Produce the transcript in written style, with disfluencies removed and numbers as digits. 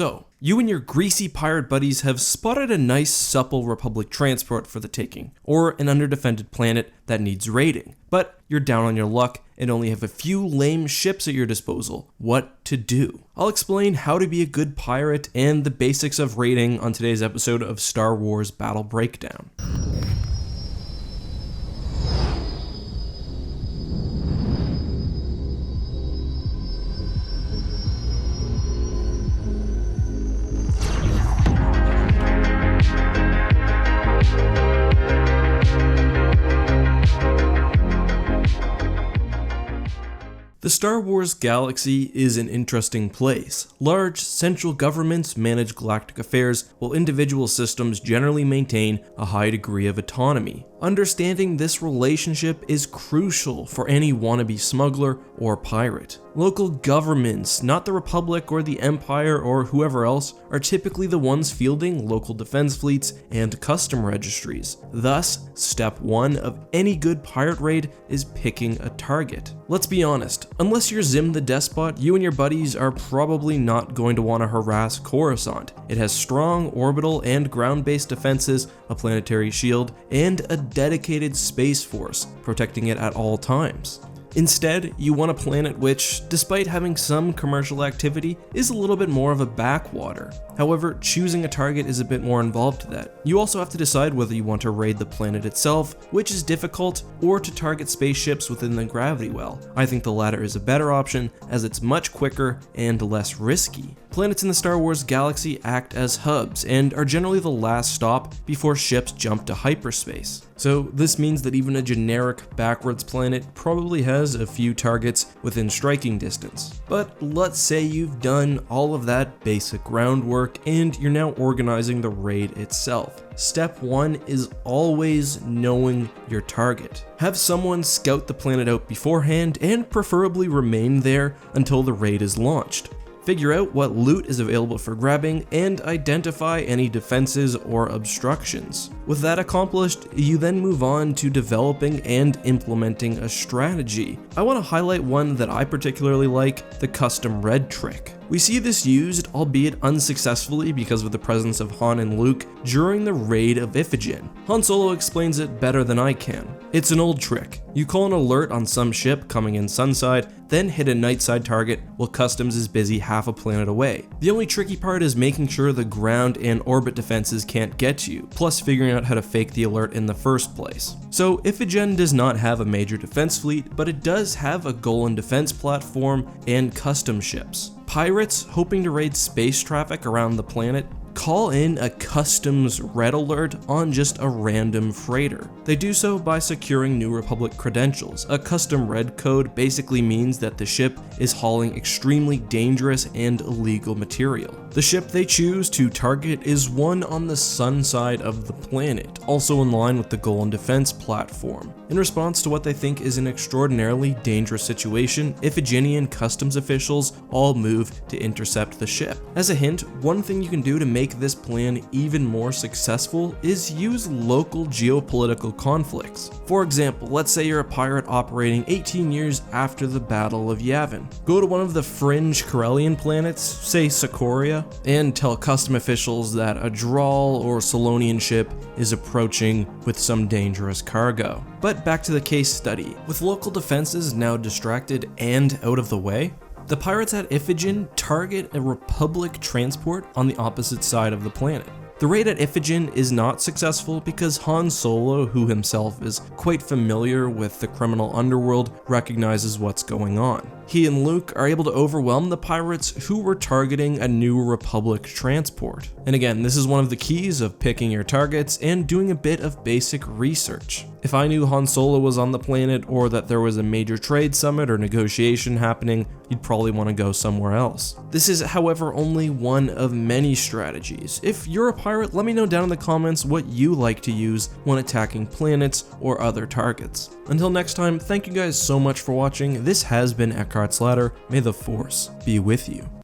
So, you and your greasy pirate buddies have spotted a nice, supple Republic transport for the taking, or an underdefended planet that needs raiding. But you're down on your luck and only have a few lame ships at your disposal. What to do? I'll explain how to be a good pirate and the basics of raiding on today's episode of Star Wars Battle Breakdown. The Star Wars galaxy is an interesting place. Large, central governments manage galactic affairs, while individual systems generally maintain a high degree of autonomy. Understanding this relationship is crucial for any wannabe smuggler or pirate. Local governments, not the Republic or the Empire or whoever else, are typically the ones fielding local defense fleets and custom registries. Thus, step one of any good pirate raid is picking a target. Let's be honest, unless you're Zim the Despot, you and your buddies are probably not going to want to harass Coruscant. It has strong orbital and ground-based defenses, a planetary shield, and a dedicated space force protecting it at all times. Instead, you want a planet which, despite having some commercial activity, is a little bit more of a backwater. However, choosing a target is a bit more involved to that. You also have to decide whether you want to raid the planet itself, which is difficult, or to target spaceships within the gravity well. I think the latter is a better option, as it's much quicker and less risky. Planets in the Star Wars galaxy act as hubs and are generally the last stop before ships jump to hyperspace. So this means that even a generic backwards planet probably has a few targets within striking distance. But let's say you've done all of that basic groundwork and you're now organizing the raid itself. Step one is always knowing your target. Have someone scout the planet out beforehand and preferably remain there until the raid is launched. Figure out what loot is available for grabbing and identify any defenses or obstructions. With that accomplished, you then move on to developing and implementing a strategy. I want to highlight one that I particularly like, the custom red trick. We see this used, albeit unsuccessfully because of the presence of Han and Luke, during the raid of Iphigin. Han Solo explains it better than I can. It's an old trick. You call an alert on some ship coming in sunside, then hit a nightside target while customs is busy half a planet away. The only tricky part is making sure the ground and orbit defenses can't get you, plus figuring out how to fake the alert in the first place. So Iphigin does not have a major defense fleet, but it does have a Golan defense platform and custom ships. Pirates hoping to raid space traffic around the planet call in a customs red alert on just a random freighter. They do so by securing New Republic credentials. A custom red code basically means that the ship is hauling extremely dangerous and illegal material. The ship they choose to target is one on the sun side of the planet, also in line with the Golan defense platform. In response to what they think is an extraordinarily dangerous situation, Iphiginian customs officials all move to intercept the ship. As a hint, one thing you can do to make this plan even more successful is use local geopolitical conflicts. For example, let's say you're a pirate operating 18 years after the Battle of Yavin. Go to one of the fringe Corellian planets, say Socoria, and tell custom officials that a Drawl or Solonian ship is approaching with some dangerous cargo. But back to the case study. With local defenses now distracted and out of the way, the pirates at Iphigin target a Republic transport on the opposite side of the planet. The raid at Iphigin is not successful because Han Solo, who himself is quite familiar with the criminal underworld, recognizes what's going on. He and Luke are able to overwhelm the pirates who were targeting a New Republic transport. And again, this is one of the keys of picking your targets and doing a bit of basic research. If I knew Han Solo was on the planet or that there was a major trade summit or negotiation happening, you'd probably want to go somewhere else. This is, however, only one of many strategies. If you're a pirate, let me know down in the comments what you like to use when attacking planets or other targets. Until next time, thank you guys so much for watching. This has been EckhartsLadder. May the Force be with you.